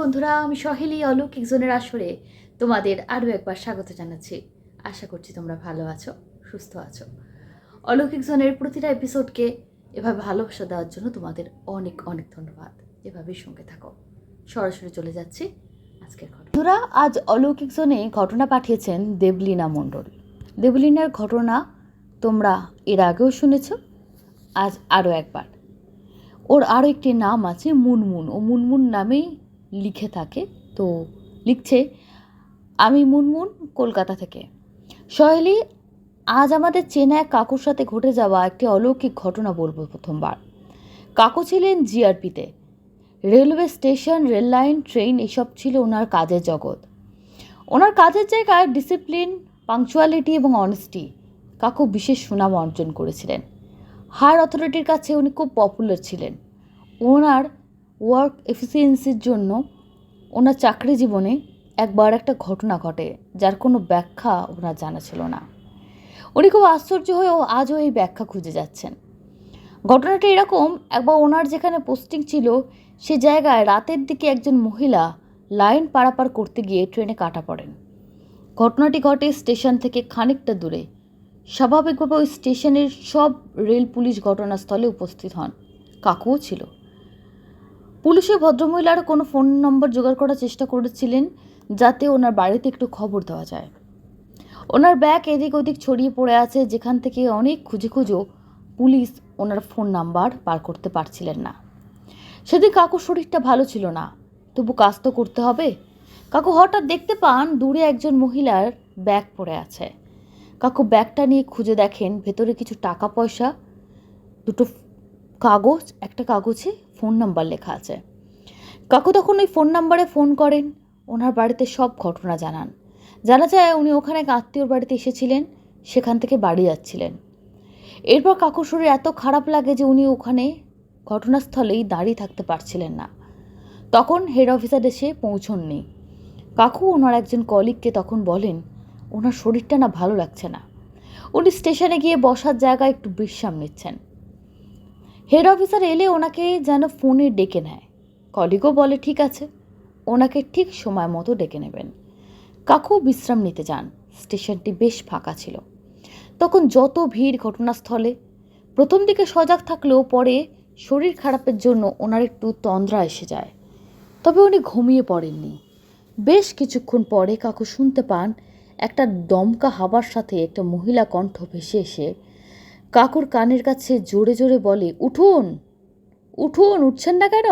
বন্ধুরা, আমি সহেলি অলৌকিক জোনের আসরে তোমাদের আরও একবার স্বাগত জানাচ্ছি। আশা করছি তোমরা ভালো আছো, সুস্থ আছো। অলৌকিক জোনের প্রতিটা এপিসোডকে এভাবে ভালোবাসা দেওয়ার জন্য তোমাদের অনেক অনেক ধন্যবাদ। এভাবেই সঙ্গে থাকো। সরাসরি চলে যাচ্ছি আজকের ঘটনা। বন্ধুরা, আজ অলৌকিক জোনে ঘটনা পাঠিয়েছেন দেবলীনা মণ্ডল। দেবলীনার ঘটনা তোমরা এর আগেও শুনেছ, আজ আরও একবার। ওর আরও একটি নাম আছে মুনমুন। ও মুনমুন নামেই লিখে থাকে। তো লিখছে, আমি মুনমুন, কলকাতা থেকে। সহেলি, আজ আমাদের চেনা এক কাকুর সাথে ঘটে যাওয়া একটি অলৌকিক ঘটনা বলবো। প্রথমবার কাকু ছিলেন জিআরপিতে। Railway station, rail line, train এসব ছিল ওনার কাজের জগৎ। ওনার কাজের জায়গায় ডিসিপ্লিন, পাংচুয়ালিটি এবং অনেস্টি কাকু বিশেষ সুনাম অর্জন করেছিলেন। হায়ার অথরিটির কাছে উনি খুব পপুলার ছিলেন। ওনার ওয়ার্ক এফিসিয়েন্সির জন্য ওনার চাকরি জীবনে একবার একটা ঘটনা ঘটে, যার কোনো ব্যাখ্যা ওনার জানা ছিল না। উনি খুব আশ্চর্য হয়েও আজও এই ব্যাখ্যা খুঁজে যাচ্ছেন। ঘটনাটা এরকম, একবার ওনার যেখানে পোস্টিং ছিল সে জায়গায় রাতের দিকে একজন মহিলা লাইন পারাপার করতে গিয়ে ট্রেনে কাটা পড়েন। ঘটনাটি ঘটে স্টেশন থেকে খানিকটা দূরে। স্বাভাবিকভাবে ওই স্টেশনের সব রেল পুলিশ ঘটনাস্থলে উপস্থিত হন। কাকুও ছিল। পুলিশের ভদ্রমহিলারা কোনো ফোন নম্বর জোগাড় করার চেষ্টা করেছিলেন যাতে ওনার বাড়িতে একটু খবর দেওয়া যায়। ওনার ব্যাগ এদিক ওদিক ছড়িয়ে পড়ে আছে, যেখান থেকে অনেক খুঁজে পুলিশ ওনার ফোন নাম্বার পার করতে পারছিলেন না। সেদিন কাকুর শরীরটা ভালো ছিল না, তবু কাজ তো করতে হবে। কাকু হঠাৎ দেখতে পান দূরে একজন মহিলার ব্যাগ পড়ে আছে। কাকু ব্যাগটা নিয়ে খুঁজে দেখেন ভেতরে কিছু টাকা পয়সা, দুটো কাগজ, একটা কাগজে ফোন নাম্বার লেখা আছে। কাকু তখন ওই ফোন নাম্বারে ফোন করেন, ওনার বাড়িতে সব ঘটনা জানান। জানা যায় উনি ওখানে এক আত্মীয়র বাড়িতে এসেছিলেন, সেখান থেকে বাড়ি যাচ্ছিলেন। এরপর কাকুর শরীর এত খারাপ লাগে যে উনি ওখানে ঘটনাস্থলেই দাঁড়িয়ে থাকতে পারছিলেন না। তখন হেড অফিসার এসে পৌঁছননি। কাকু ওনার একজন কলিগকে তখন বলেন ওনার শরীরটা না ভালো লাগছে না, উনি স্টেশনে গিয়ে বসার জায়গায় একটু বিশ্রাম নিচ্ছেন। হেড অফিসার এলে ওনাকে যেন ফোনে ডেকে নেয়। কলিগও বলে ঠিক আছে, ওনাকে ঠিক সময় মতো ডেকে নেবেন। কাকু বিশ্রাম নিতে যান। স্টেশনটি বেশ ফাঁকা ছিল। তখন যত ভিড় ঘটনাস্থলে। প্রথম দিকে সজাগ থাকলেও পরে শরীর খারাপের জন্য ওনার একটু তন্দ্রা এসে যায়। তবে উনি ঘুমিয়ে পড়েননি। বেশ কিছুক্ষণ পরে কাকু শুনতে পান একটা দমকা হাওয়ার সাথে একটা মহিলা কণ্ঠ ভেসে এসে কাকুর কানের কাছে জোরে জোরে বলে, উঠুন উঠুন, উঠছেন না কেন?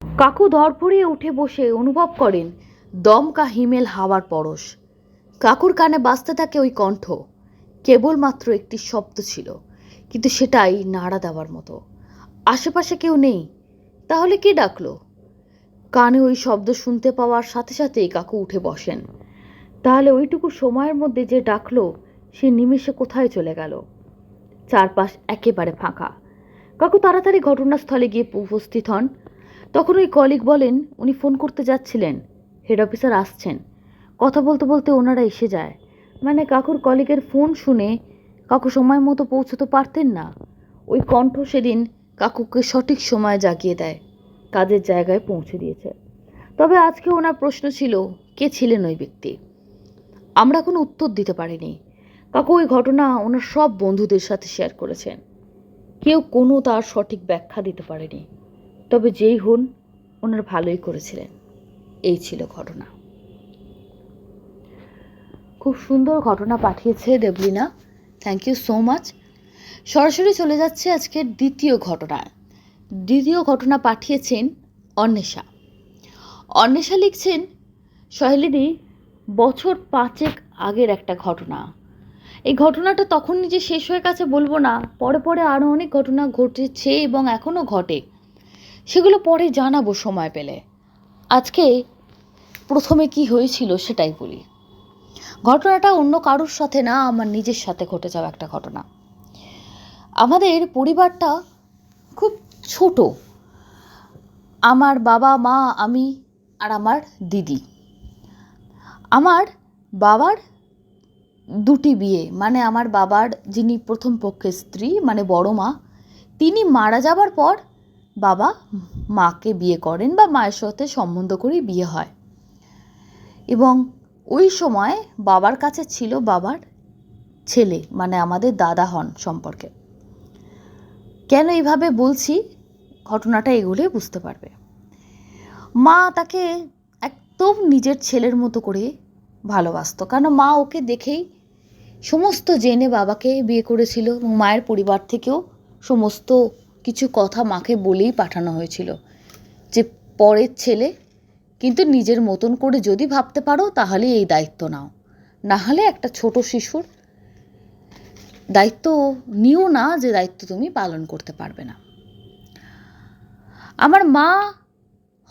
কাকু ধরফড়িয়ে উঠে বসে অনুভব করেন দমকা হিমেল হাওয়ার পরশ। কাকুর কানে বাজতে থাকে ওই কণ্ঠ। কেবলমাত্র একটি শব্দ ছিল, কিন্তু সেটাই নাড়া দেওয়ার মতো। আশেপাশে কেউ নেই, তাহলে কে ডাকলো? কানে ওই শব্দ শুনতে পাওয়ার সাথে সাথেই কাকু উঠে বসেন। তাহলে ওইটুকু সময়ের মধ্যে যে ডাকলো সে নিমেষে কোথায় চলে গেল? চারপাশ একেবারে ফাঁকা। কাকু তাড়াতাড়ি ঘটনাস্থলে গিয়ে উপস্থিত হন। তখন ওই কলিগ বলেন উনি ফোন করতে যাচ্ছিলেন, হেড অফিসার আসছেন। কথা বলতে বলতে ওনারা এসে যায়। মানে কাকুর কলিগের ফোন শুনে কাকু সময় মতো পৌঁছতে পারতেন না। ওই কণ্ঠ সেদিন কাকুকে সঠিক সময় জাগিয়ে দেয়, কাজের জায়গায় পৌঁছে দিয়েছে। তবে আজকে ওনার প্রশ্ন ছিল কে ছিলেন ওই ব্যক্তি। আমরা কোনো উত্তর দিতে পারিনি। কাকু ওই ঘটনা ওনার সব বন্ধুদের সাথে শেয়ার করেছেন। কেউ কোনো তার সঠিক ব্যাখ্যা দিতে পারেনি। তবে যেই হন, ওনার ভালোই করেছিলেন। এই ছিল ঘটনা। খুব সুন্দর ঘটনা পাঠিয়েছে Debleena, thank you so much. সরাসরি চলে যাচ্ছে আজকের দ্বিতীয় ঘটনায়। দ্বিতীয় ঘটনা পাঠিয়েছেন অন্বেষা। অন্বেষা লিখছেন, সহেলিদি, বছর 5 আগের একটা ঘটনা। এই ঘটনাটা তখন নিজে শেষ হয়ে গেছে বলবো না, পরে পরে আরও অনেক ঘটনা ঘটেছে এবং এখনও ঘটে, সেগুলো পরে জানাবো সময় পেলে। আজকে প্রথমে কি হয়েছিল সেটাই বলি। ঘটনাটা অন্য কারোর সাথে না, আমার নিজের সাথে ঘটে যাওয়া একটা ঘটনা। আমাদের পরিবারটা খুব ছোট। আমার বাবা, মা, আমি আর আমার দিদি। আমার বাবার 2টি বিয়ে, মানে আমার বাবার যিনি প্রথম পক্ষের স্ত্রী মানে বড় মা, তিনি মারা যাবার পর বাবা মাকে বিয়ে করেন বা মায়ের সাথে সম্বন্ধ করেই বিয়ে হয়। এবং ওই সময় বাবার কাছে ছিল বাবার ছেলে, মানে আমাদের দাদা হন সম্পর্কে। কেন এইভাবে বলছি, ঘটনাটা এগুলোই বুঝতে পারবে। মা তাকে একদম নিজের ছেলের মতো করে ভালোবাসত, কারণ মা ওকে দেখেই সমস্ত জেনে বাবাকে বিয়ে করেছিল এবং মায়ের পরিবার থেকেও সমস্ত কিছু কথা মাকে বলেই পাঠানো হয়েছিল যে পরের ছেলে, কিন্তু নিজের মতন করে যদি ভাবতে পারো তাহলে এই দায়িত্ব নাও, না হলে একটা ছোট শিশুর দায়িত্ব নিও না যে দায়িত্ব তুমি পালন করতে পারবে না। আমার মা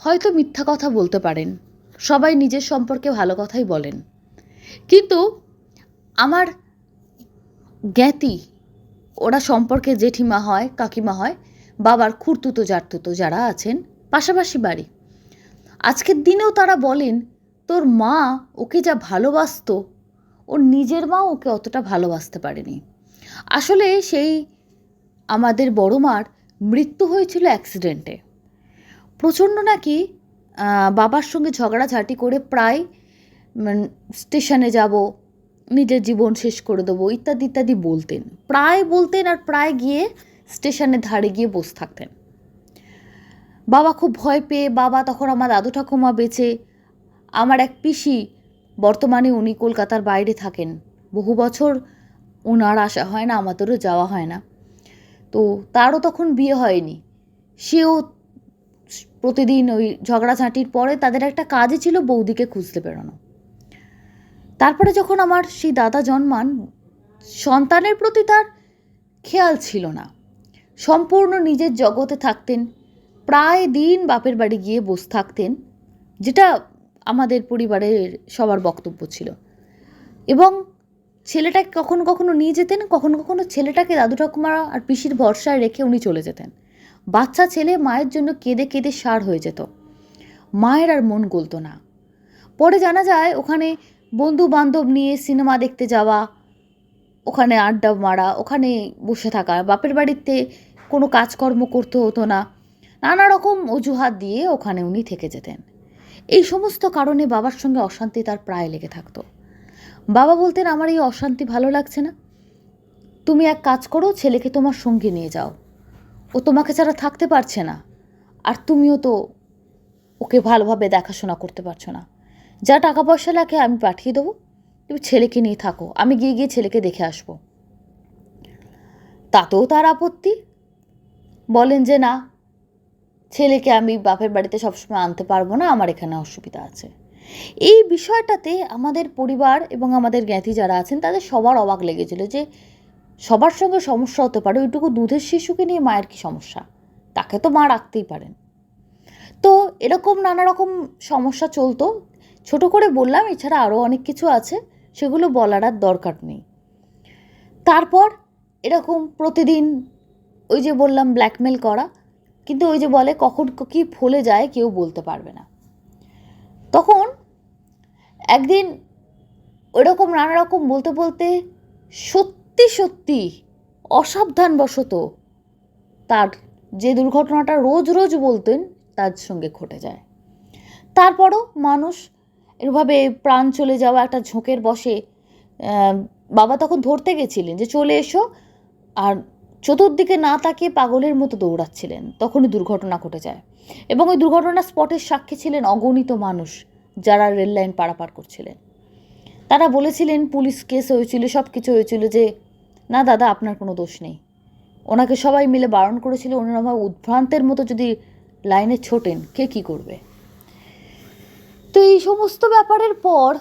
হয়তো মিথ্যা কথা বলতে পারেন, সবাই নিজের সম্পর্কে ভালো কথাই বলেন, কিন্তু আমার জ্ঞাতি ওরা সম্পর্কে জেঠিমা হয়, কাকিমা হয়, বাবার খুড়তুতো জারতুতো যারা আছেন, পাশাপাশি বাড়ি, আজকের দিনেও তারা বলেন তোর মা ওকে যা ভালোবাসতো ওর নিজের মা ওকে অতটা ভালোবাসতে পারেনি। আসলে সেই আমাদের বড় মার মৃত্যু হয়েছিল অ্যাক্সিডেন্টে। প্রচণ্ড নাকি বাবার সঙ্গে ঝগড়াঝাটি করে প্রায় স্টেশনে যাব, নিজের জীবন শেষ করে দেবো ইত্যাদি ইত্যাদি বলতেন, প্রায় বলতেন, আর প্রায় গিয়ে স্টেশনের ধারে গিয়ে বসে থাকতেন। বাবা খুব ভয় পেয়ে, বাবা তখন আমার দাদু ঠাকুমা বেঁচে, আমার এক পিসি বর্তমানে উনি কলকাতার বাইরে থাকেন, বহু বছর ওনার আসা হয় না, আমাদেরও যাওয়া হয় না, তো তারও তখন বিয়ে হয়নি, সেও প্রতিদিন ওই ঝগড়াঝাঁটির পরে তাদের একটা কাজই ছিল বৌদিকে খুঁজতে বেরোনো। তারপরে যখন আমার সেই দাদা জন্মান, সন্তানের প্রতি তার খেয়াল ছিল না, সম্পূর্ণ নিজের জগতে থাকতেন, প্রায় দিন বাপের বাড়ি গিয়ে বসে থাকতেন, যেটা আমাদের পরিবারের সবার বক্তব্য ছিল। এবং ছেলেটাকে কখনো কখনো নিয়ে যেতেন, কখনো কখনো ছেলেটাকে দাদু ঠাকুমা আর পিসির ভরসায় রেখে উনি চলে যেতেন। বাচ্চা ছেলে মায়ের জন্য কেঁদে কেঁদে সার হয়ে যেত, মায়ের আর মন গলতো না। পরে জানা যায় ওখানে বন্ধু বান্ধব নিয়ে সিনেমা দেখতে যাওয়া, ওখানে আড্ডা মারা, ওখানে বসে থাকা, বাপের বাড়িতে কোনো কাজকর্ম করতে হতো না, নানা রকম অজুহাত দিয়ে ওখানে উনি থেকে যেতেন। এই সমস্ত কারণে বাবার সঙ্গে অশান্তি তার প্রায় লেগে থাকতো। বাবা বলতেন আমার এই অশান্তি ভালো লাগছে না, তুমি এক কাজ করো, ছেলেকে তোমার সঙ্গে নিয়ে যাও, ও তোমাকে ছাড়া থাকতে পারছে না, আর তুমিও তো ওকে ভালোভাবে দেখাশোনা করতে পারছো না, যা টাকা পয়সা লাগে আমি পাঠিয়ে দেবো, তুমি ছেলেকে নিয়ে থাকো, আমি গিয়ে গিয়ে ছেলেকে দেখে আসবো। তাতেও তার আপত্তি, বলেন যে না, ছেলেকে আমি বাপের বাড়িতে সবসময় আনতে পারবো না, আমার এখানে অসুবিধা আছে। এই বিষয়টাতে আমাদের পরিবার এবং আমাদের জ্ঞাতি যারা আছেন তাদের সবার অবাক লেগেছিল যে সবার সঙ্গে সমস্যা হতে পারে, ওইটুকু দুধের শিশুকে নিয়ে মায়ের কী সমস্যা, তাকে তো মা রাখতেই পারেন। তো এরকম নানা রকম সমস্যা চলতো, ছোট করে বললাম, এছাড়া আরও অনেক কিছু আছে, সেগুলো বলার আর দরকার নেই। তারপর এরকম প্রতিদিন ওই যে বললাম ব্ল্যাকমেল করা, কিন্তু ওই যে বলে কখন কী ফলে যায় কেউ বলতে পারবে না। তখন একদিন ওইরকম নানা রকম বলতে বলতে সত্যি সত্যি অসাবধানবশত তার যে দুর্ঘটনাটা রোজ রোজ বলতেন তার সঙ্গে ঘটে যায়। তারপরও মানুষ এভাবে প্রাণ চলে যাওয়া একটা ঝোঁকের বসে বাবা তখন ধরতে গেছিলেন যে চলে এসো, আর চতুর্দিকে না তাকিয়ে পাগলের মতো দৌড়াচ্ছিলেন, তখনই দুর্ঘটনা ঘটে যায়। এবং ওই দুর্ঘটনার স্পটের সাক্ষী ছিলেন অগণিত মানুষ যারা রেল লাইন পারাপার করছিলেন। তারা বলেছিলেন পুলিশ কেস হয়েছিল, সব কিছু হয়েছিল, যে না দাদা আপনার কোনো দোষ নেই, ওনাকে সবাই মিলে বারণ করেছিল, ওনার উদ্ভ্রান্তের মতো যদি লাইনে ছোটেন কে কী করবে। তো এই সমস্ত ব্যাপারের পর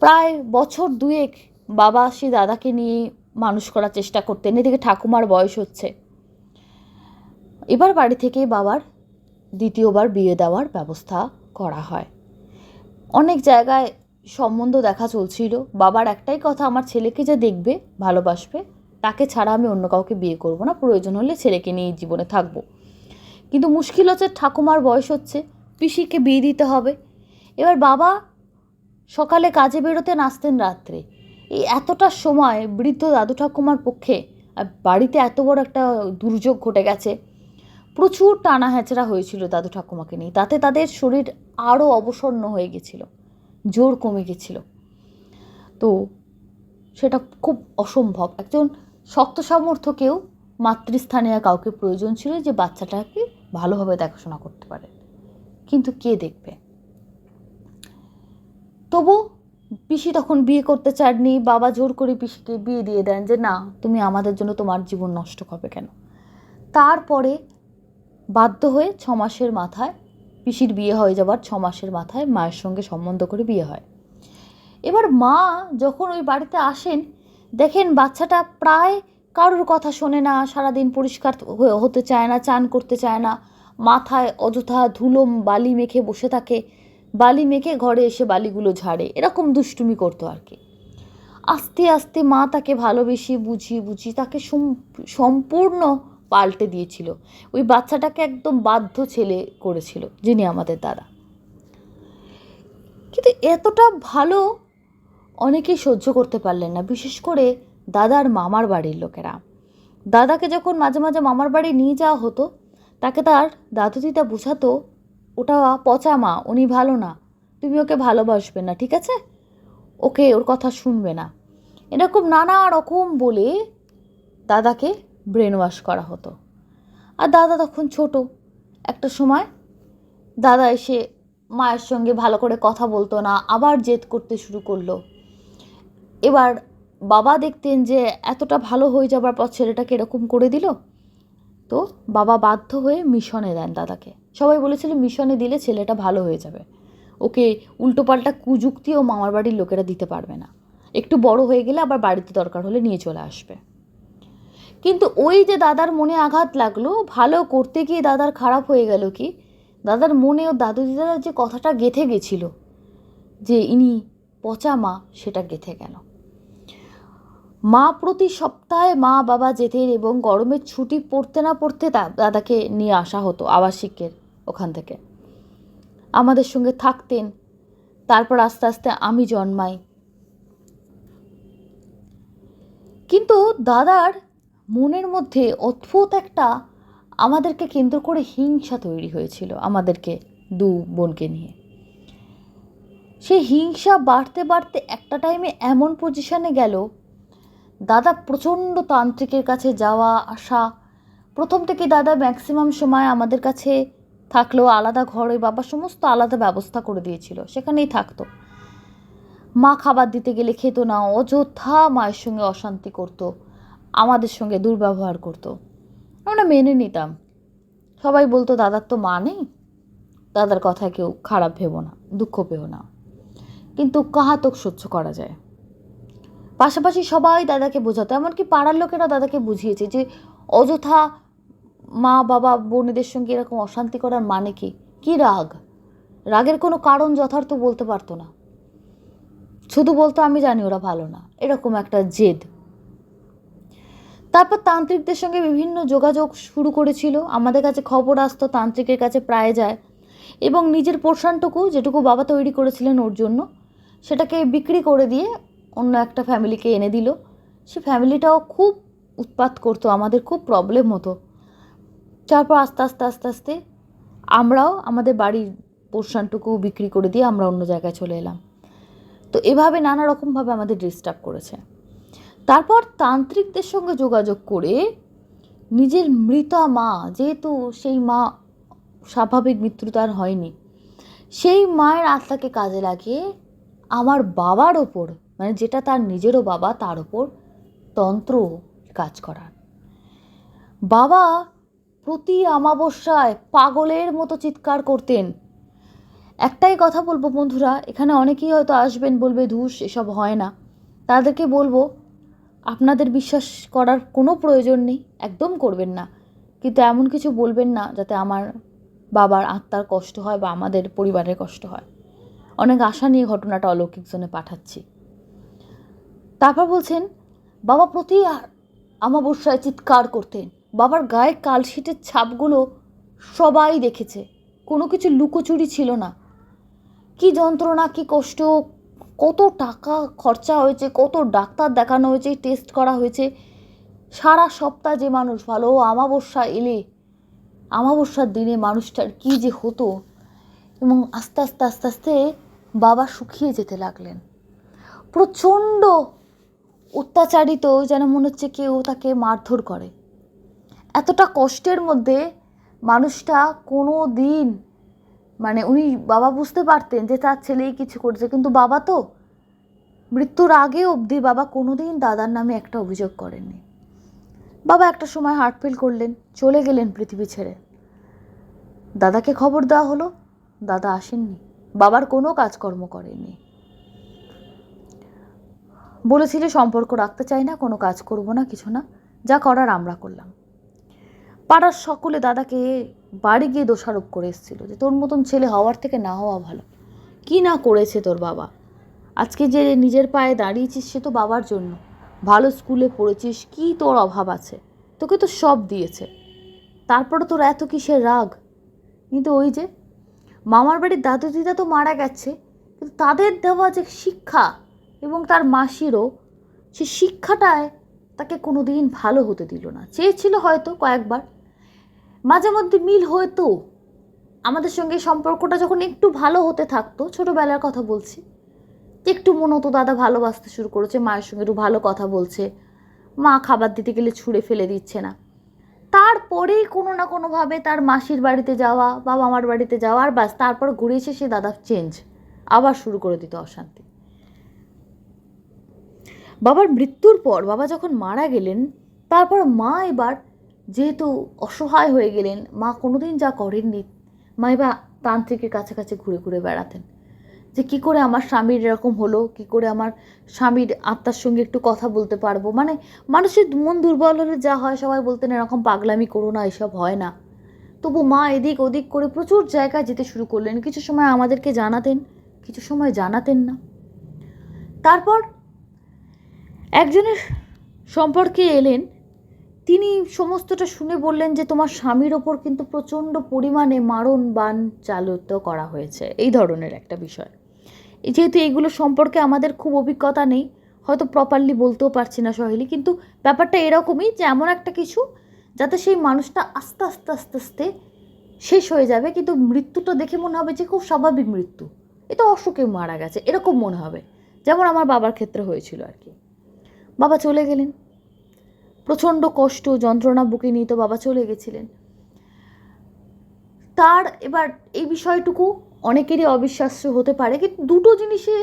প্রায় বছর দুয়েক বাবা সেই দাদাকে নিয়ে মানুষ করার চেষ্টা করতেন, এদিকে ঠাকুমার বয়স হচ্ছে। এবার বাড়ি থেকে বাবার দ্বিতীয়বার বিয়ে দেওয়ার ব্যবস্থা করা হয়। অনেক জায়গায় সম্বন্ধ দেখা চলছিল, বাবার একটাই কথা, আমার ছেলেকে যে দেখবে ভালোবাসবে তাকে ছাড়া আমি অন্য কাউকে বিয়ে করব না, প্রয়োজন হলে ছেলেকে নিয়ে জীবনে থাকবো। কিন্তু মুশকিল হচ্ছে ঠাকুমার বয়স হচ্ছে, পিসিকে বিয়ে দিতে হবে। এবার বাবা সকালে কাজে বেরোতেন, আসতেন রাত্রে, এই এতটা সময় বৃদ্ধ দাদু ঠাকুমার পক্ষে, আর বাড়িতে এত বড় একটা দুর্যোগ ঘটে গেছে, প্রচুর টানা হ্যাচড়া হয়েছিল দাদু ঠাকুমাকে নিয়ে, তাতে তাদের শরীর আরও অবসন্ন হয়ে গেছিল, জোর কমে গেছিল। তো সেটা খুব অসম্ভব। একজন শক্ত সামর্থ্যকেও মাতৃস্থানে কাউকে প্রয়োজন ছিল যে বাচ্চাটাকে ভালোভাবে দেখাশোনা করতে পারে, কিন্তু কে দেখবে? তবু পিসি তখন বিয়ে করতে চাননি, বাবা জোর করে পিসিকে বিয়ে দিয়ে দেন যে না, তুমি আমাদের জন্য তোমার জীবন নষ্ট করবে কেন। তারপরে বাধ্য হয়ে 6 মাসের মাথায়, পিসির বিয়ে হয়ে যাবার 6 মাসের মাথায় মায়ের সঙ্গে সম্বন্ধ করে বিয়ে হয়। এবার মা যখন ওই বাড়িতে আসেন, দেখেন বাচ্চাটা প্রায় কারোর কথা শোনে না, সারাদিন পরিষ্কার হতে চায় না, চান করতে চায় না, মাথায় অযথা ধুলো বালি মেখে বসে থাকে, বালি মেখে ঘরে এসে বালিগুলো ঝাড়ে, এরকম দুষ্টুমি করতো আর কি। আস্তে আস্তে মা তাকে ভালোবেসে বুঝিয়ে তাকে সম্পূর্ণ পাল্টে দিয়েছিল। ওই বাচ্চাটাকে একদম বাধ্য ছেলে করেছিল যিনি আমাদের দাদা। কিন্তু এতটা ভালো অনেকেই সহ্য করতে পারলেন না, বিশেষ করে দাদার মামার বাড়ির লোকেরা। দাদাকে যখন মাঝে মাঝে মামার বাড়ি নিয়ে যাওয়া হতো, তাকে তার দাদু দিদা বোঝাতো ওটা পচা মা, উনি ভালো না, তুমি ওকে ভালোবাসবে না, ঠিক আছে, ওকে ওর কথা শুনবে না, এরকম নানা রকম বলে দাদাকে ব্রেন ওয়াশ করা হতো। আর দাদা তখন ছোট, একটা সময় দাদা এসে মায়ের সঙ্গে ভালো করে কথা বলতো না, আবার জেদ করতে শুরু করলো। এবার বাবা দেখতেন যে এতটা ভালো হয়ে যাবার পর ছেলেটাকে এরকম করে দিল, তো বাবা বাধ্য হয়ে মিশনে দেন দাদাকে। সবাই বলেছিল মিশনে দিলে ছেলেটা ভালো হয়ে যাবে, ওকে উল্টোপাল্টা কুযুক্তিও মামার বাড়ির লোকেরা দিতে পারবে না, একটু বড় হয়ে গেলে আবার বাড়িতে দরকার হলে নিয়ে চলে আসবে। কিন্তু ওই যে দাদার মনে আঘাত লাগলো, ভালো করতে গিয়ে দাদার খারাপ হয়ে গেল কি, দাদার মনে ও দাদু দিদার যে কথাটা গেঁথে গেছিল যে ইনি পচা মা, সেটা গেঁথে গেল। মা প্রতি সপ্তাহে মা বাবা যেতেন এবং গরমের ছুটি পড়তে না পড়তে দাদাকে নিয়ে আসা হতো আবাসিকের ওখান থেকে, আমাদের সঙ্গে থাকতেন। তারপর আস্তে আস্তে আমি জন্মাই। কিন্তু দাদার মনের মধ্যে অদ্ভুত একটা আমাদেরকে কেন্দ্র করে হিংসা তৈরি হয়েছিল, আমাদেরকে দু বোনকে নিয়ে। সেই হিংসা বাড়তে বাড়তে একটা টাইমে এমন পজিশনে গেল, দাদা প্রচণ্ড তান্ত্রিকের কাছে যাওয়া আসা। প্রথম থেকে দাদা ম্যাক্সিমাম সময় আমাদের কাছে থাকলেও আলাদা ঘরে, বাবা সমস্ত আলাদা ব্যবস্থা করে দিয়েছিল, সেখানেই থাকতো। মা খাবার দিতে গেলে খেত না, অযথা মায়ের সঙ্গে অশান্তি করতো, আমাদের সঙ্গে দুর্ব্যবহার করতো। আমরা মেনে নিতাম, সবাই বলতো দাদার তো মা নেই, দাদার কথায় কেউ খারাপ ভেবো না, দুঃখ পেও না, কিন্তু কাহাতক সহ্য করা যায়। পাশাপাশি সবাই দাদাকে বোঝাতো, এমনকি পাড়ার লোকেরা দাদাকে বুঝিয়েছে যে অযথা মা বাবা বোনেদের সঙ্গে এরকম অশান্তি করার মানে কি, কী রাগ, রাগের কোনো কারণ যথার্থ বলতে পারতো না, শুধু বলতো আমি জানি ওরা ভালো না, এরকম একটা জেদ। তারপর তান্ত্রিকদের সঙ্গে বিভিন্ন যোগাযোগ শুরু করেছিল, আমাদের কাছে খবর আসতো তান্ত্রিকের কাছে প্রায় যায়, এবং নিজের পোর্শনটুকু যেটুকু বাবা তৈরি করেছিলেন ওর জন্য, সেটাকে বিক্রি করে দিয়ে অন্য একটা ফ্যামিলিকে এনে দিল। সে ফ্যামিলিটাও খুব উৎপাত করতো, আমাদের খুব প্রবলেম হতো। তারপর আস্তে আস্তে আস্তে আস্তে আমরাও আমাদের বাড়ির পোর্শনটুকু বিক্রি করে দিয়ে আমরা অন্য জায়গায় চলে এলাম। তো এভাবে নানা রকমভাবে আমাদের ডিস্টার্ব করেছে। তারপর তান্ত্রিকদের সঙ্গে যোগাযোগ করে নিজের মৃতা মা, যেহেতু সেই মা স্বাভাবিক মৃত্যু তার হয়নি, সেই মায়ের আত্মাকে কাজে লাগিয়ে আমার বাবার ওপর, মানে যেটা তার নিজেরও বাবা, তার ওপর তন্ত্র কাজ করার। বাবা প্রতি অমাবস্যায় পাগলের মতো চিৎকার করতেন। একটাই কথা বলবো বন্ধুরা, এখানে অনেকেই হয়তো আসবেন, বলবে ধুস এসব হয় না, তাদেরকে বলবো আপনাদের বিশ্বাস করার কোনো প্রয়োজন নেই, একদম করবেন না, কিন্তু এমন কিছু বলবেন না যাতে আমার বাবার আত্মার কষ্ট হয় বা আমাদের পরিবারের কষ্ট হয়। অনেক আশা নিয়ে ঘটনাটা অলৌকিক জোনে পাঠাচ্ছি। তারপর বলছেন বাবা প্রতি অমাবস্যায় চিৎকার করতেন, বাবার গায়ে কালশিটের ছাপগুলো সবাই দেখেছে, কোনো কিছু লুকোচুরি ছিল না। কি যন্ত্রণা, কি কষ্ট, কত টাকা খরচা হয়েছে, কত ডাক্তার দেখানো হয়েছে, টেস্ট করা হয়েছে। সারা সপ্তাহ যে মানুষ ভালো, অমাবস্যা এলে অমাবস্যার দিনে মানুষটার কী যে হতো, এবং আস্তে আস্তে আস্তে আস্তে বাবা শুকিয়ে যেতে লাগলেন। প্রচণ্ড অত্যাচারিত, যেন মনে হচ্ছে কেউ তাকে মারধর করে। এতটা কষ্টের মধ্যে মানুষটা কোনো দিন, মানে উনি বাবা বুঝতে পারতেন যে তার ছেলেই কিছু করছে, কিন্তু বাবা তো মৃত্যুর আগে অবধি বাবা কোনো দিন দাদার নামে একটা অভিযোগ করেননি। বাবা একটা সময় হার্ট ফেল করলেন, চলে গেলেন পৃথিবী ছেড়ে। দাদাকে খবর দেওয়া হলো, দাদা আসেননি, বাবার কোনো কাজকর্ম করেননি। বলেছিলে সম্পর্ক রাখতে চাই না, কোনো কাজ করব না, কিছু না, যা করার আমরা করলাম। পাড়ার সকলে দাদাকে বাড়ি গিয়ে দোষারোপ করে এসেছিল যে তোর মতন ছেলে হওয়ার থেকে না হওয়া ভালো। কি না করেছে তোর বাবা, আজকে যে নিজের পায়ে দাঁড়িয়েছিস সে তো বাবার জন্য। ভালো স্কুলে পড়েছিস, কি তোর অভাব আছে, তোকে তো সব দিয়েছে, তারপরে তোর এত কিসের রাগ। কিন্তু ওই যে মামার বাড়ির দাদু দিদা তো মারা গেছে, কিন্তু তাদের দেওয়া যে শিক্ষা এবং তার মাসিরও, সে শিক্ষাটায় তাকে কোনো দিন ভালো হতে দিল না। চেয়েছিল হয়তো কয়েকবার, মাঝে মধ্যে মিল হয়তো আমাদের সঙ্গে সম্পর্কটা যখন একটু ভালো হতে থাকতো, ছোটোবেলার কথা বলছি, একটু মনে হতো দাদা ভালোবাসতে শুরু করেছে, মায়ের সঙ্গে একটু ভালো কথা বলছে, মা খাবার দিতে গেলে ছুঁড়ে ফেলে দিচ্ছে না। তারপরেই কোনো না কোনোভাবে তার মাসির বাড়িতে যাওয়া, বাবা মার বাড়িতে যাওয়া, আর ব্যাস, তারপর ঘুরে এসে সে দাদা চেঞ্জ, আবার শুরু করে দিত অশান্তি। বাবার মৃত্যুর পর বাবা যখন মারা গেলেন, তারপর মা এবার যেহেতু অসহায় হয়ে গেলেন, মা কোনোদিন যা করেননি, মা এবার তান্ত্রিকের কাছে কাছে ঘুরে ঘুরে বেড়াতেন যে কী করে আমার স্বামীর এরকম হলো, কী করে আমার স্বামীর আত্মার সঙ্গে একটু কথা বলতে পারবো। মানে মানুষের মন দুর্বল হলে যা হয়, সবাই বলতেন এরকম পাগলামি করো না, এসব হয় না। তবু মা এদিক ওদিক করে প্রচুর জায়গায় যেতে শুরু করলেন। কিছু সময় আমাদেরকে জানাতেন, কিছু সময় জানাতেন না। তারপর একজনের সম্পর্কে এলেন, তিনি সমস্তটা শুনে বললেন যে তোমার স্বামীর ওপর কিন্তু প্রচণ্ড পরিমাণে মারণ বাণ চালিত করা হয়েছে, এই ধরনের একটা বিষয়। যেহেতু এইগুলো সম্পর্কে আমাদের খুব অভিজ্ঞতা নেই, হয়তো প্রপারলি বলতেও পারছি না সহেলি, কিন্তু ব্যাপারটা এরকমই যে এমন একটা কিছু যাতে সেই মানুষটা আস্তে আস্তে আস্তে আস্তে শেষ হয়ে যাবে, কিন্তু মৃত্যুটা দেখে মনে হবে যে খুব স্বাভাবিক মৃত্যু, এটা অসুখে মারা গেছে এরকম মনে হবে, যেমন আমার বাবার ক্ষেত্রে হয়েছিল আর কি। বাবা চলে গেলেন, প্রচণ্ড কষ্ট যন্ত্রণা বুকে নিয়ে তো বাবা চলে গেছিলেন। তার এবার এই বিষয়টুকু অনেকেরই অবিশ্বাস্য হতে পারে, কিন্তু দুটো জিনিসে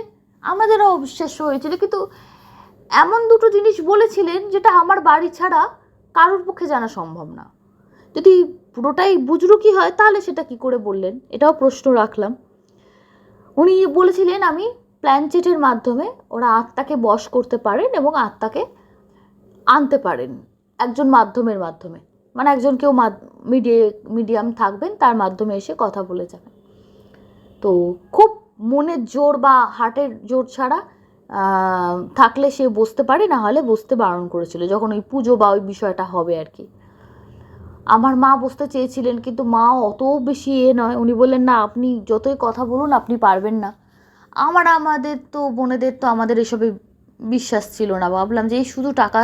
আমাদেরও অবিশ্বাস্য হয়েছিল, কিন্তু এমন দুটো জিনিস বলেছিলেন যেটা আমার বাড়ি ছাড়া কারোর পক্ষে জানা সম্ভব না। যদি পুরোটাই বুজরুকি হয় তাহলে সেটা কি করে বললেন, এটাও প্রশ্ন রাখলাম। উনি বলেছিলেন আমি প্ল্যানচেটের মাধ্যমে ওরা আত্মাকে বশ করতে পারেন এবং আত্মাকে আনতে পারেন একজন মাধ্যমের মাধ্যমে, মানে একজন কেউ মিডিয়াম থাকবেন, তার মাধ্যমে এসে কথা বলে যাবেন। তো খুব মনের জোর বা হার্টের জোর ছাড়া থাকলে সে বসতে পারে, না হলে বসতে বারণ করেছিল যখন ওই পুজো বা ওই বিষয়টা হবে আর কি। আমার মা বসতে চেয়েছিলেন, কিন্তু মা অত বেশি নয়, উনি বললেন না আপনি যতই কথা বলুন আপনি পারবেন না। আমাদের তো বোনেদের তো আমাদের এসবে বিশ্বাস ছিল না, ভাবলাম যে এই শুধু টাকা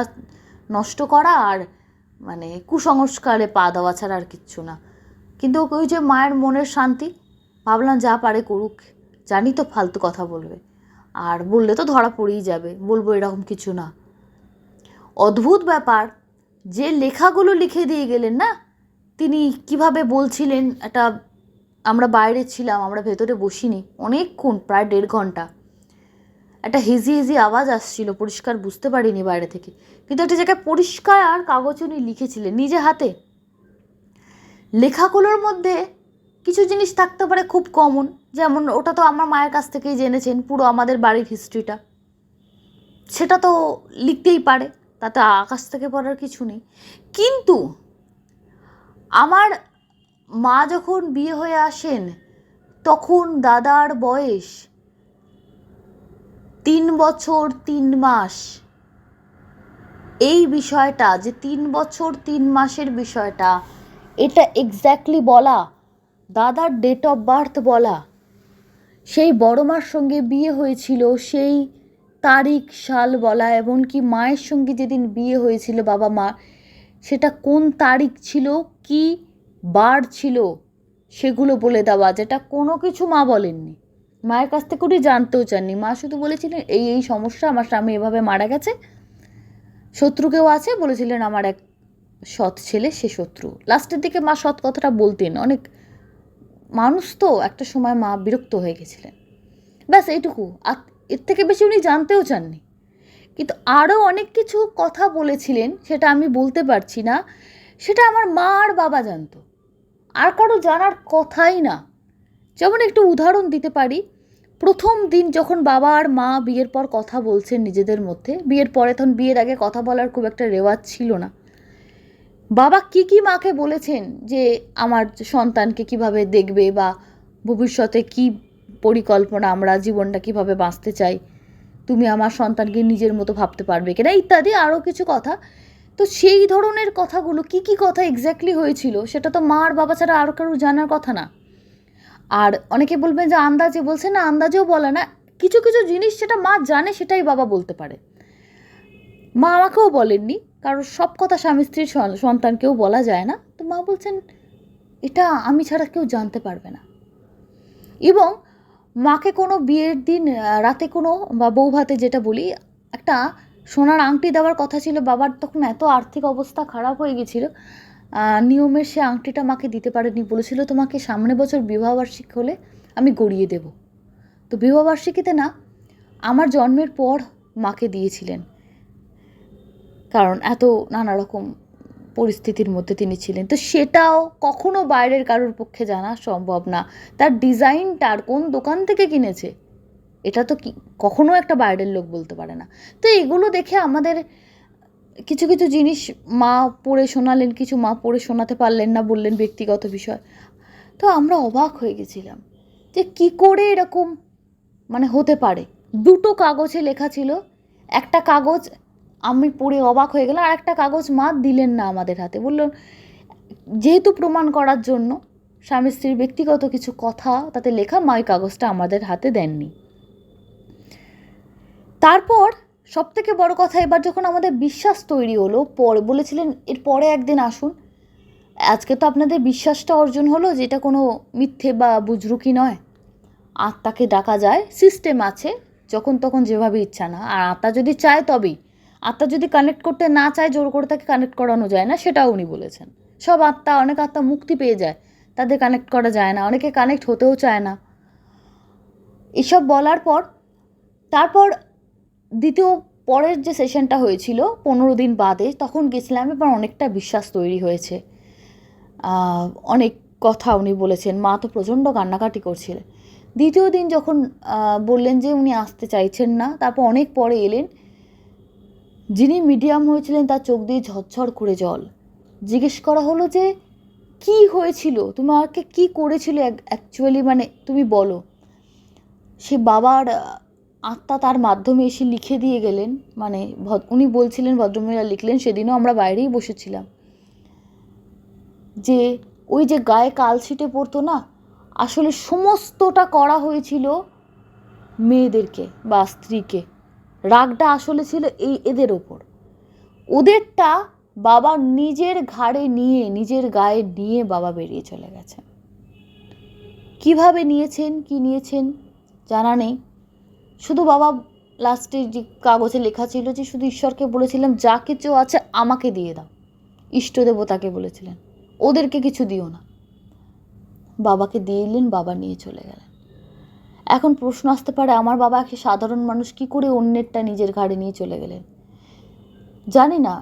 নষ্ট করা আর মানে কুসংস্কারে পা দেওয়া ছাড়া আর কিচ্ছু না। কিন্তু ওই যে মায়ের মনের শান্তি, ভাবলাম যা পারে করুক, জানি তো ফালতু কথা বলবে, আর বললে তো ধরা পড়েই যাবে, বলবো এরকম কিছু না। অদ্ভুত ব্যাপার, যে লেখাগুলো লিখে দিয়ে গেলেন না, তিনি কিভাবে বলছিলেন, একটা আমরা বাইরে ছিলাম, আমরা ভেতরে বসিনি অনেকক্ষণ, প্রায় 1.5 ঘন্টা, একটা হেজি হেজি আওয়াজ আসছিল, পরিষ্কার বুঝতে পারিনি বাইরে থেকে, কিন্তু একটা জায়গায় পরিষ্কার আর কাগজে উনি লিখেছিলেন নিজে হাতে। লেখাগুলোর মধ্যে কিছু জিনিস থাকতে পারে খুব কমন, যেমন ওটা তো আমার মায়ের কাছ থেকেই জেনেছেন পুরো আমাদের বাড়ির হিস্ট্রিটা, সেটা তো লিখতেই পারে, তাতে আকাশ থেকে পড়ার কিছু নেই। কিন্তু আমার মা যখন বিয়ে হয়ে আসেন তখন দাদার বয়স 3 বছর 3 মাস। এই বিষয়টা যে 3 বছর 3 মাসের বিষয়টা, এটা এক্স্যাক্টলি বলা, দাদার ডেট অফ বার্থ বলা, সেই বড় মার সঙ্গে বিয়ে হয়েছিল সেই তারিখ সাল বলা, এমনকি মায়ের সঙ্গে যেদিন বিয়ে হয়েছিল বাবা মা, সেটা কোন তারিখ ছিল, কি বাড়ছিল সেগুলো বলে দেওয়া, যেটা কোনো কিছু মা বলেননি, মায়ের কাছ থেকে উনি জানতেও চাননি। মা শুধু বলেছিলেন এই এই সমস্যা, আমার স্বামী এভাবে মারা গেছে, শত্রু কেউ আছে, বলেছিলেন আমার এক সৎ ছেলে, সে শত্রু। লাস্টের দিকে মা সৎ কথাটা বলতেন, অনেক মানুষ তো একটা সময় মা বিরক্ত হয়ে গেছিলেন, ব্যাস এইটুকু। আর এর থেকে বেশি উনি জানতেও চাননি। কিন্তু আরও অনেক কিছু কথা বলেছিলেন, সেটা আমি বলতে পারছি না, সেটা আমার মা আর বাবা জানতো, আর কারো জানার কথাই না। যেমন একটু উদাহরণ দিতে পারি, প্রথম দিন যখন বাবা আর মা বিয়ের পর কথা বলছেন নিজেদের মধ্যে, বিয়ের পরে তখন বিয়ের আগে কথা বলার খুব একটা রেওয়াজ ছিল না, বাবা কি মাকে বলেছেন যে আমার সন্তানকে কিভাবে দেখবে বা ভবিষ্যতে কি পরিকল্পনা, আমরা জীবনটা কিভাবে বাঁচতে চাই, তুমি আমার সন্তানকে নিজের মতো ভাবতে পারবে কিনা, ইত্যাদি আরও কিছু কথা। তো সেই ধরনের কথাগুলো কি কথা এক্স্যাক্টলি হয়েছিল সেটা তো মা আর বাবা ছাড়া আর কারো জানার কথা না। আর অনেকে বলবেন যে আন্দাজে বলছে, না আন্দাজেও বলে না, কিছু কিছু জিনিস যেটা মা জানে সেটাই বাবা বলতে পারে। মা আমাকেও বলেননি, কারণ সব কথা স্বামী স্ত্রীর সন্তানকেও বলা যায় না। তো মা বলছেন এটা আমি ছাড়া কেউ জানতে পারবে না। এবং মাকে কোনো বিয়ের দিন রাতে কোনো বা বউ ভাতে যেটা বলি, একটা সোনার আংটি দেওয়ার কথা ছিল বাবার, তখন এত আর্থিক অবস্থা খারাপ হয়ে গেছিলো, নিয়মের সে আংটিটা মাকে দিতে পারেনি, বলেছিল তোমাকে সামনে বছর বিবাহবার্ষিকী হলে আমি গড়িয়ে দেব। তো বিবাহবার্ষিকীতে না, আমার জন্মের পর মাকে দিয়েছিলেন, কারণ এত নানা রকম পরিস্থিতির মধ্যে তিনি ছিলেন। তো সেটাও কখনো বাইরের কারোর পক্ষে জানা সম্ভব না, তার ডিজাইনটার কোন দোকান থেকে কিনেছে এটা তো কখনো একটা বাইরের লোক বলতে পারে না। তো এগুলো দেখে আমাদের কিছু কিছু জিনিস মা পড়ে শোনালেন, কিছু মা পড়ে শোনাতে পারলেন না, বললেন ব্যক্তিগত বিষয়। তো আমরা অবাক হয়ে গেছিলাম যে কি করে এরকম মানে হতে পারে। দুটো কাগজে লেখা ছিল, একটা কাগজ আমি পড়ে অবাক হয়ে গেলাম, আর একটা কাগজ মা দিলেন না আমাদের হাতে, বললেন যেহেতু প্রমাণ করার জন্য স্বামী স্ত্রীর ব্যক্তিগত কিছু কথা তাতে লেখা, মা ওই কাগজটা আমাদের হাতে দেননি। তারপর সব থেকে বড় কথা, এবার যখন আমাদের বিশ্বাস তৈরি হলো, পরে বলেছিলেন এর পরে একদিন আসুন, আজকে তো আপনাদের বিশ্বাসটা অর্জন হলো যে এটা কোনো মিথ্যে বা বুজরুকি নয়, আত্মাকে ডাকা যায়, সিস্টেম আছে, যখন তখন যেভাবে ইচ্ছা না, আর আত্মা যদি চায় তবেই, আত্মা যদি কানেক্ট করতে না চায় জোর করে তাকে কানেক্ট করানো যায় না, সেটাও উনি বলেছেন। সব আত্মা, অনেক আত্মা মুক্তি পেয়ে যায়, তাদের কানেক্ট করা যায় না, অনেকে কানেক্ট হতেও চায় না। এসব বলার পর তারপর দ্বিতীয় পরের যে সেশনটা হয়েছিল 15 দিন বাদে, তখন গেছিলাম, এবার অনেকটা বিশ্বাস তৈরি হয়েছে, অনেক কথা উনি বলেছেন, মা তো প্রচণ্ড কান্নাকাটি করছিলেন। দ্বিতীয় দিন যখন বললেন যে উনি আসতে চাইছেন না, তারপর অনেক পরে এলেন, যিনি মিডিয়াম হয়েছিলেন তার চোখ দিয়ে ঝরঝর করে জল। জিজ্ঞেস করা হলো যে কি হয়েছিল, তোমাকে কি করেছিল অ্যাকচুয়ালি, মানে তুমি বলো। সে বাবার আত্মা তার মাধ্যমে এসে লিখে দিয়ে গেলেন, মানে উনি বলছিলেন, ভদ্রমহিলা লিখলেন, সেদিনও আমরা বাইরেই বসেছিলাম, যে ওই যে গায়ে কালশিটে পড়তো না, আসলে সমস্তটা করা হয়েছিল মেয়েদেরকে বা স্ত্রীকে, রাগটা আসলে ছিল এদের ওপর, ওদেরটা বাবা নিজের ঘাড়ে নিয়ে, নিজের গায়ে নিয়ে বাবা বেরিয়ে চলে গেছেন। কিভাবে নিয়েছেন, কি নিয়েছেন জানা নেই, শুধু বাবা লাস্টে যে কাগজে লেখা ছিল যে শুধু ঈশ্বরকে বলেছিলাম যা কিছু আছে আমাকে দিয়ে দাও, ইষ্ট দেবতাকে বলেছিলেন ওদেরকে কিছু দিও না, বাবাকে দিয়ে দিলেন, বাবা নিয়ে চলে গেলেন। এখন প্রশ্ন আসতে পারে, আমার বাবা একটা সাধারণ মানুষ, কি করে অন্যেরটা নিজের ঘাড়ে নিয়ে চলে গেলেন? জানি না,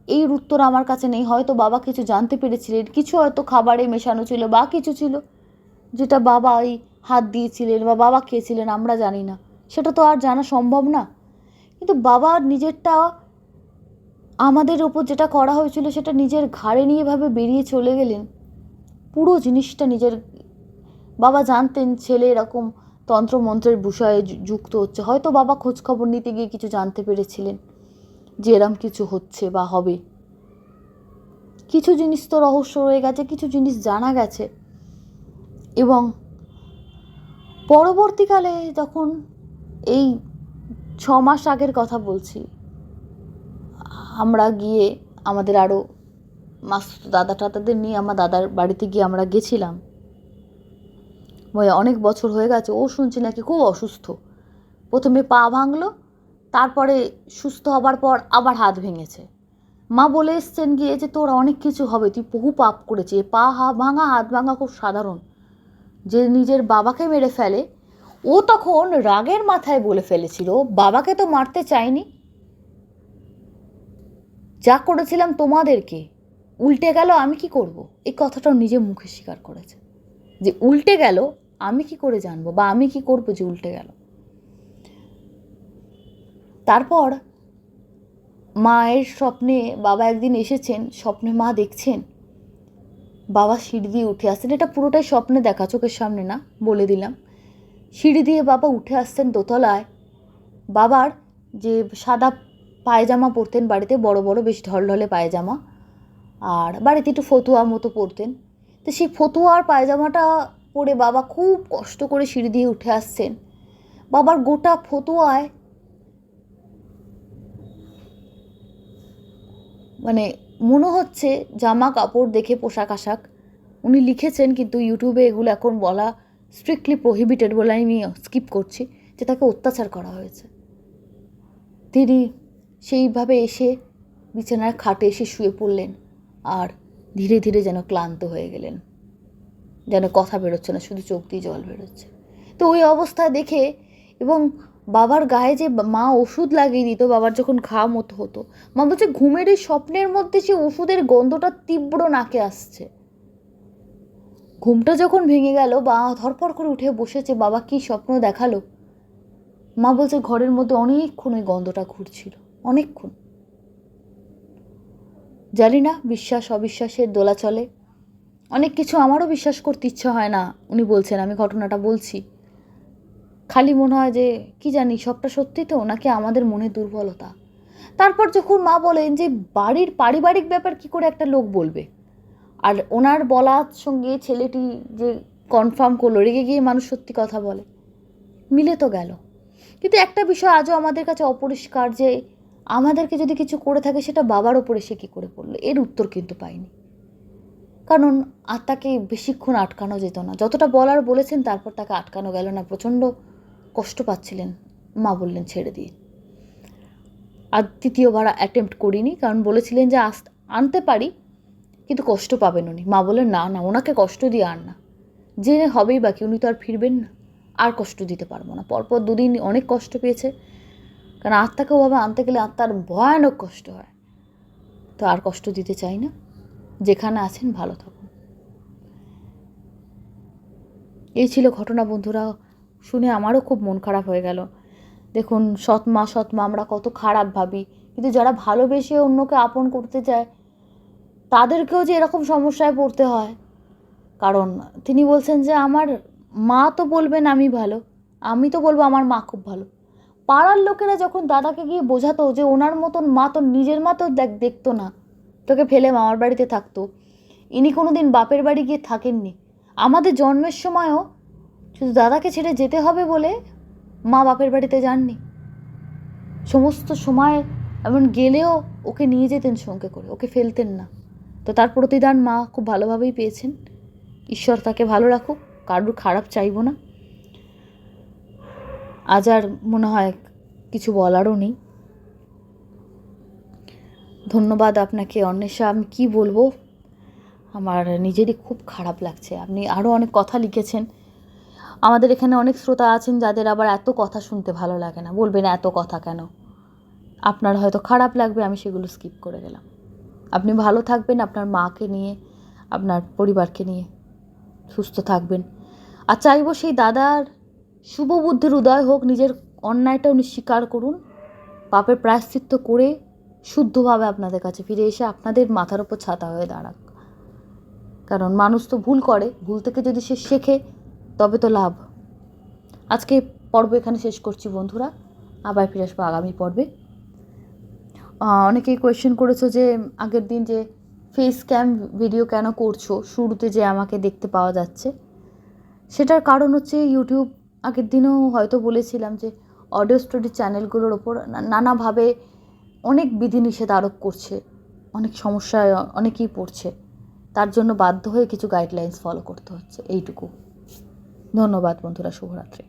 এর উত্তর আমার কাছে নেই। হয়তো বাবা কিছু জানতে পেরেছিলেন, কিছু হয়তো খাবারে মেশানো ছিল বা কিছু ছিল যেটা বাবা ওই হাত দিয়েছিলেন বা বাবা খেয়েছিলেন, আমরা জানি না, সেটা তো আর জানা সম্ভব না। কিন্তু বাবা নিজেরটা, আমাদের ওপর যেটা করা হয়েছিল সেটা নিজের ঘাড়ে নিয়ে এভাবে বেরিয়ে চলে গেলেন, পুরো জিনিসটা নিজের। বাবা জানতেন ছেলে এরকম তন্ত্রমন্ত্রের বিষয়ে যুক্ত হচ্ছে, হয়তো বাবা খোঁজখবর নিতে গিয়ে কিছু জানতে পেরেছিলেন যে এরম কিছু হচ্ছে বা হবে। কিছু জিনিস তো রহস্য রয়ে গেছে, কিছু জিনিস জানা গেছে। এবং পরবর্তীকালে যখন এই 6 মাস আগের কথা বলছি, আমরা গিয়ে আমাদের আরও মাস্তুতো দাদা টাদাদের নিয়ে আমার দাদার বাড়িতে গিয়ে আমরা গেছিলাম। অনেক বছর হয়ে গেছে। ও শুনছি নাকি খুব অসুস্থ, প্রথমে পা ভাঙলো, তারপরে সুস্থ হবার পর আবার হাত ভেঙেছে। মা বলে এসছেন গিয়ে যে তোর অনেক কিছু হবে, তুই বহু পাপ করেছিস। পা ভাঙা হাত ভাঙা খুব সাধারণ। যে নিজের বাবাকে মেরে ফেলে, ও তখন রাগের মাথায় বলে ফেলেছিল বাবাকে তো মারতে চাইনি, যা করেছিলাম তোমাদেরকে, উল্টে গেল আমি কি করব। এই কথাটাও নিজে মুখে স্বীকার করেছে যে উল্টে গেল আমি কি করে জানবো, বা আমি কি করবো যে উল্টে গেল। তারপর মায়ের স্বপ্নে বাবা একদিন এসেছেন, স্বপ্নে মা দেখছেন বাবা সিঁড়ি দিয়ে উঠে আসছেন। এটা পুরোটাই স্বপ্নে দেখা, চোখের সামনে না, বলে দিলাম। সিঁড়ি দিয়ে বাবা উঠে আসছেন দোতলায়। বাবার যে সাদা পায়জামা পরতেন বাড়িতে, বড় বড় বেশ ঢলঢলে পায়জামা, আর বাড়িতে একটু ফতুয়া মতো পরতেন, তো সেই ফতুয়া আর পায়জামাটা পরে বাবা খুব কষ্ট করে সিঁড়ি দিয়ে উঠে আসছেন। বাবার গোটা ফতুয়ায় মানে মনে হচ্ছে জামা কাপড় দেখে, পোশাক আশাক। উনি লিখেছেন, কিন্তু ইউটিউবে এগুলো এখন বলা স্ট্রিক্টলি প্রহিবিটেড বলে আমি স্কিপ করছি, যে তাকে অত্যাচার করা হয়েছে। তিনি সেইভাবে এসে বিছানার খাটে এসে শুয়ে পড়লেন, আর ধীরে ধীরে যেন ক্লান্ত হয়ে গেলেন, যেন কথা বেরোচ্ছে না, শুধু চোখ দিয়ে জল বেরোচ্ছে। তো ওই অবস্থায় দেখে, এবং বাবার গায়ে যে মা ওষুধ লাগিয়ে দিত বাবার যখন ঘা মতো হতো, মা বলছে ঘুমের এই স্বপ্নের মধ্যে সে ওষুধের গন্ধটা তীব্র নাকে আসছে। ঘুমটা যখন ভেঙে গেল, বা ধরপড় করে উঠে বসেছে, বাবা কি স্বপ্ন দেখালো। মা বলছে ঘরের মধ্যে অনেকক্ষণ ওই গন্ধটা ঘুরছিল, অনেকক্ষণ। জানি না বিশ্বাস অবিশ্বাসের দোলা চলে, অনেক কিছু আমারও বিশ্বাস করতে ইচ্ছা হয় না। উনি বলছেন, আমি ঘটনাটা বলছি, খালি মনে হয় যে কি জানি সবটা সত্যি তো, নাকি আমাদের মনে দুর্বলতা। তারপর যখন মা বলেন যে বাড়ির পারিবারিক ব্যাপার কি করে একটা লোক বলবে, আর ওনার বলার সঙ্গে ছেলেটি যে কনফার্ম করলো, রেগে গিয়ে মানুষ সত্যি কথা বলে, মিলে তো গেল। কিন্তু একটা বিষয় আজও আমাদের কাছে অপরিষ্কার, যে আমাদেরকে যদি কিছু করে থাকে সেটা বাবার ওপরে সে কী করে পড়লো, এর উত্তর কিন্তু পাইনি। কারণ আত্মাকে বেশিক্ষণ আটকানো যেত না, যতটা বলার বলেছেন, তারপর তাকে আটকানো গেল না। প্রচণ্ড কষ্ট পাচ্ছিলেন, মা বললেন ছেড়ে দিয়ে। আর তৃতীয়বার অ্যাটেম্প্ট করিনি, কারণ বলেছিলেন যে আনতে পারি, কিন্তু কষ্ট পাবেন উনি। মা বললেন না না, ওনাকে কষ্ট দিয়ে আন না, যে হবেই বাকি, উনি তো আর ফিরবেন না, আর কষ্ট দিতে পারবো না। পরপর দুদিন অনেক কষ্ট পেয়েছে, কারণ আত্মাকে ওভাবে আনতে গেলে আত্মার ভয়ানক কষ্ট হয়। তো আর কষ্ট দিতে চাই না, যেখানে আছেন ভালো থাকুন। এই ছিল ঘটনা বন্ধুরা। শুনে আমারও খুব মন খারাপ হয়ে গেল। দেখুন, সৎ মা আমরা কত খারাপ ভাবি, কিন্তু যারা ভালোবেসে অন্যকে আপন করতে চায় তাদেরকেও যে এরকম সমস্যায় পড়তে হয়। কারণ তিনি বলছেন যে আমার মা তো বলবেন আমি ভালো, আমি তো বলবো আমার মা খুব ভালো। পাড়ার লোকেরা যখন দাদাকে গিয়ে বোঝাতো যে ওনার মতন মা তো, নিজের মা তো দেখতো না, তোকে ফেলে মামার বাড়িতে থাকতো, ইনি কোনো দিন বাপের বাড়ি গিয়ে থাকেননি। আমাদের জন্মের সময়ও শুধু দাদাকে ছেড়ে যেতে হবে বলে মা বাপের বাড়িতে যাননি। সমস্ত সময় এমন গেলেও ওকে নিয়ে যেতেন সঙ্গে করে, ওকে ফেলতেন না। তো তার প্রতিদান মা খুব ভালোভাবেই পেয়েছেন। ঈশ্বর তাকে ভালো রাখুক, কারোর খারাপ চাইব না। আজ আর মনে হয় কিছু বলারও নেই। ধন্যবাদ আপনাকে অন্বেষা। আমি কী বলবো, আমার নিজেরই খুব খারাপ লাগছে। আপনি আরও অনেক কথা লিখেছেন। আমাদের এখানে অনেক শ্রোতা আছেন যাদের আবার এত কথা শুনতে ভালো লাগে না, বলবেন এত কথা কেন। আপনার হয়তো খারাপ লাগবে, আমি সেগুলো স্কিপ করে গেলাম। আপনি ভালো থাকবেন, আপনার মাকে নিয়ে, আপনার পরিবারকে নিয়ে সুস্থ থাকবেন। আর চাইব সেই দাদার শুভ বুদ্ধির উদয় হোক, নিজের অন্যায়টা উনি স্বীকার করুন, পাপের প্রায়শ্চিত্ত করে শুদ্ধভাবে আপনাদের কাছে ফিরে এসে আপনাদের মাথার ওপর ছাতা হয়ে দাঁড়াক। কারণ মানুষ তো ভুল করে, ভুল থেকে যদি সে শেখে তবে তো লাভ। আজকে পর্ব এখানে শেষ করছি বন্ধুরা, আবার ফিরে আসবো আগামী পর্বে। অনেকেই কোয়েশ্চেন করেছো যে আগের দিন যে ফেস ক্যাম ভিডিও কেন করছো, শুরুতে যে আমাকে দেখতে পাওয়া যাচ্ছে, সেটার কারণ হচ্ছে ইউটিউব আগের দিনও হয়তো বলেছিলাম যে অডিও স্টোরি চ্যানেলগুলোর ওপর নানাভাবে অনেক বিধিনিষেধ আরোপ করছে। অনেক সমস্যায় অনেকেই পড়ছে, তার জন্য বাধ্য হয়ে কিছু গাইডলাইন্স ফলো করতে হচ্ছে, এইটুকু। ধন্যবাদ বন্ধুরা, শুভরাত্রি।